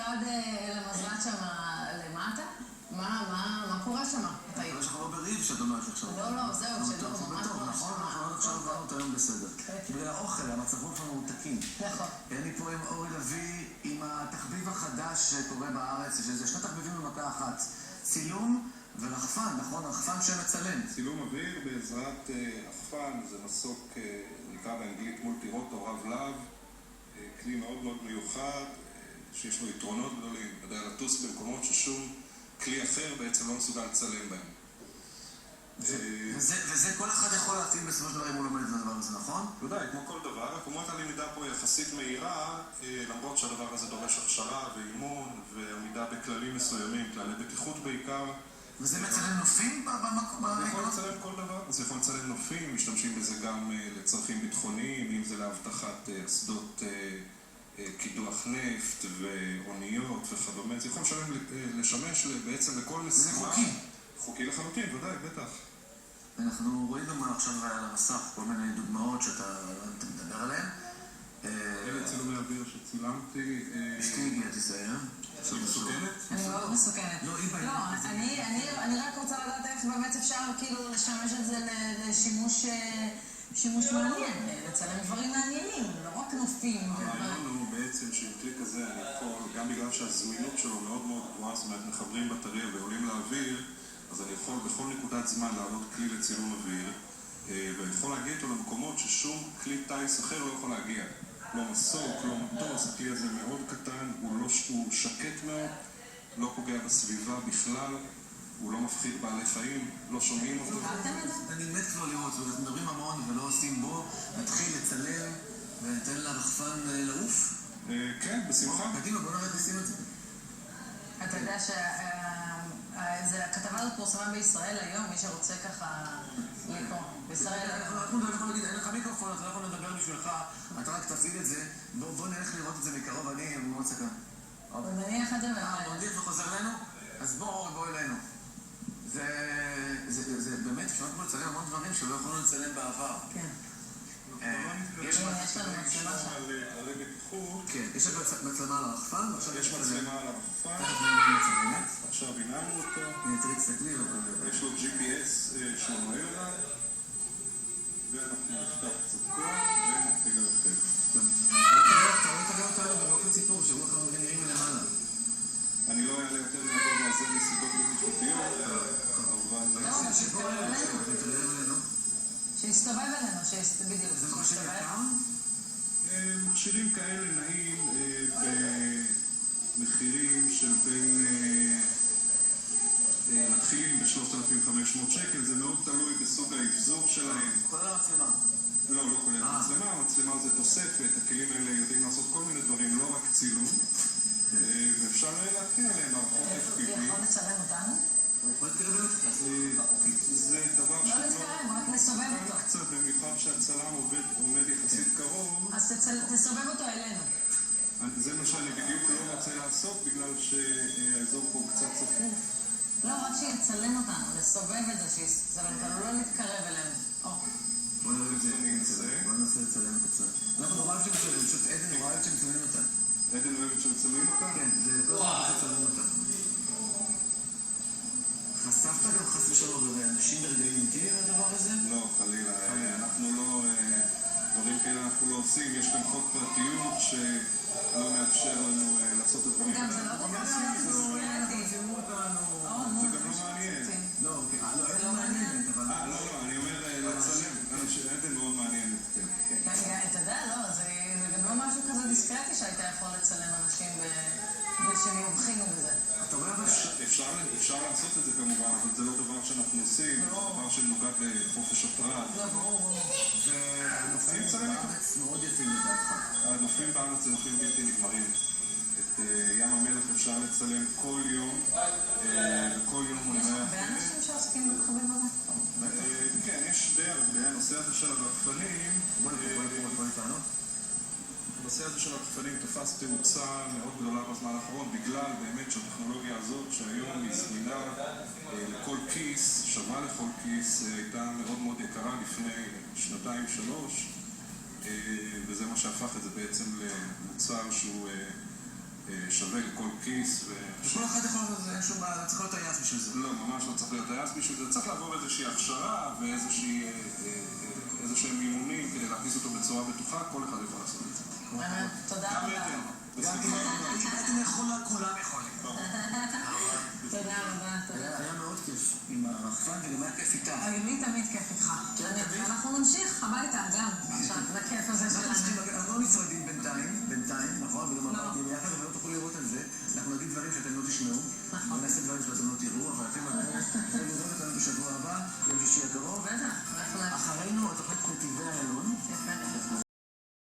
ירד למזל"ט שם למטה? מה קורה שם? אני חושב לא בריב שאת אומרת עכשיו. לא, זהו, שלא, ממש נכון, אנחנו עכשיו עברנו את היום בסדר. בגלל האוכל, המצב רוח הוא תקין. נכון. אני פה עם אורי לוי, עם התחביב החדש שקורה בארץ, שזה שני תחביבים במכה אחת. צילום ורחפן, נכון? רחפן שמצלם. צילום אוויר בעזרת רחפן, זה מסוק, נקרא באנגלית מולטי-רוטור רב-להב, כלי מאוד מאוד מיוחד, שיש לו יתרונות גדולים, יודע לטוס במקומות ששום כלי אחר בעצם לא מסוגל לצלם בהם. וזה כל אחד יכול להתאים בסופו של דבר אם הוא לומד את הדבר הזה, נכון? ודאי, כמו כל דבר, כמות הלמידה פה יחסית מהירה, למרות שהדבר הזה דורש הכשרה ואימון ועמידה בכללים מסוימים, כללי בטיחות בעיקר. וזה מצלם נופים במקום? זה יכול לצלם כל דבר, זה יכול לצלם נופים, משתמשים בזה גם לצרכים ביטחוניים, אם זה להבטחת אסדות קידוח נפט ואוניות וכדומה, זה יכול לשמש בעצם לכל משימה. זה חוקי. חוקי לחלוטין, ודאי, בטח. אנחנו רואים גם עכשיו על המסך כל מיני דוגמאות שאתה מדבר עליהן. אלה צילומי אוויר שצילמתי. אשתי הגיעה תיזהר. שהיא מסוכנת? אני מאוד מסוכנת. לא, היא בעיה. לא, אני רק רוצה לדעת איך באמת אפשר כאילו לשמש את זה לשימוש מעניין, לצלם דברים מעניינים, לא רק נופים. הרעיון הוא בעצם שעם כלי כזה אני יכול, גם בגלל שהזמינות שלו מאוד מאוד גבוהה, זאת אומרת מחברים בטריה ועולים לאוויר, אז אני יכול בכל נקודת זמן לעלות כלי לצילום אוויר, ואני יכול להגיע איתו למקומות ששום כלי טייס אחר לא יכול להגיע. לא מסוק, לא מטוס, הכלי הזה מאוד קטן, הוא שקט מאוד, לא פוגע בסביבה בכלל, הוא לא מפחיד בעלי חיים, לא שומעים אותו. אני מת כבר לראות, אנחנו מדברים המון ולא עושים בו, נתחיל לצלם וניתן לרחפן לעוף. כן, בשמחה. קדימה, בוא נראה נשים את זה. אתה יודע שהכתבה הזאת פורסמה בישראל היום, מי שרוצה ככה לקרוא. בישראל היום. אנחנו לא יכולים להגיד, אין לך מיקרופון, אתה לא יכול לדבר בשבילך, אתה רק תפעיל את זה, בוא נלך לראות את זה מקרוב, אני מאוד סקרן. נניח את זה נודיף וחוזר אלינו? אז בוא אלינו. זה באמת, אפשר כבר לצלם המון דברים שלא יכולנו לצלם בעבר. כן. יש לנו מצלמה שם. על בטיחות. כן, יש מצלמה על הרחפן, יש מצלמה על הרחפן. עכשיו עיננו אותו. נתריץ תסתכלי. יש לו GPS שהוא מהיר עליו. ואנחנו נפתח קצת כוח ונתחיל לרחב. אתה רואה את הגאות האלה בבוקר ציפור, שבוע כמה נראים מלמעלה. אני לא אעלה יותר מעבר מהזה מסיבות בטיחותיות, אבל... שיסתובב אלינו, בדיוק. זה מכשיר יקר? מכשירים כאלה נעים במחירים של בין... מתחילים ב-3,500 שקל, זה מאוד תלוי בסוג האבזור שלהם. כולל המצלמה? לא, לא כולל המצלמה, המצלמה זה תוספת, הכלים האלה יודעים לעשות כל מיני דברים, לא רק צילום. ואפשר להתחיל עליהם מערכות FPV. זה יכול לצלם אותנו? זה דבר לא להתקרב, רק לסובב אותו. קצת, במיוחד שהצלם עומד יחסית קרוב. אז תסובב אותו אלינו. זה מה שאני בדיוק לא רוצה לעשות, בגלל שהאזור פה קצת צפוף. לא, רק שיצלם אותנו, לסובב את זה, שיצלם אותנו, לא להתקרב אלינו. בוא ננסה לצלם קצת. אנחנו נורא אוהב שמצלמים, פשוט עדן נורא אוהב שמצלמים אותה. עדן אוהבת שמצלמים אותה? כן, זה כל כך שמצלמים אותה. חשפת גם חס ושלום לאנשים ברגעים אינטימיים לדבר הזה? לא, חלילה. אנחנו לא... דברים כאלה אנחנו לא עושים. יש כאן חוק פרטיות שלא מאפשר לנו לעשות את הדברים. גם זה לא דבר שאנחנו ילדים. זה גם לא מעניין. לא, אוקיי. לא, אין מעניינת, אבל... לא, אני אומר לצלם. עדן מאוד מעניינת. אתה יודע, לא, זה גם לא משהו כזה דיסקרטי שהיית יכול לצלם אנשים ושהם יובחינו בזה. אתה רואה אבל... אפשר לעשות את זה כמובן, אבל זה לא דבר שאנחנו עושים, זה דבר שמנוגד לחופש הפרט. לא, ברור. והנופים בארץ מאוד יפים לדעתך. הנופים בארץ זה נופים בלתי נגמרים. את ים המלח אפשר לצלם כל יום, וכל יום הוא נראה... יש הרבה אנשים שעוסקים בתחומים בזה? כן, יש די הרבה. הנושא הזה של הרחפנים... בוא נתענות. הנושא הזה של הרחפנים תפס תאוצה מאוד גדולה בזמן האחרון, בגלל באמת שהטכנולוגיה הזאת שהיום היא זמינה לכל כיס, שווה לכל כיס, הייתה מאוד מאוד יקרה לפני 2-3, וזה מה שהפך את זה בעצם למוצר שהוא שווה לכל כיס. וכל אחד יכול לעשות את זה, אין שום בעיה, צריך להיות טייס בשביל זה. לא, ממש לא צריך להיות טייס בשביל זה. צריך לעבור איזושהי הכשרה ואיזשהם אימונים כדי להכניס אותו בצורה בטוחה, כל אחד יכול לעשות את זה. באמת, תודה גם רבה. עדן. גם אם אתם יכולה, כולם יכולים. תודה רבה, תודה. היה מאוד כיף עם הרחפן וגם היה כיף איתה. לי תמיד כיף איתך. ואנחנו נמשיך הביתה גם, עכשיו, לכיף הזה שלנו. אנחנו לא נפרדים בינתיים, נכון? וגם אמרתי ביחד, אבל לא תוכלו לראות על זה. אנחנו נגיד דברים שאתם לא תשמעו, ונעשה דברים שאתם לא תראו, אבל אתם יכולים לראות אותנו בשבוע הבא, יום שישי הקרוב. בטח, אחרינו התוכנית נתיבי איילון.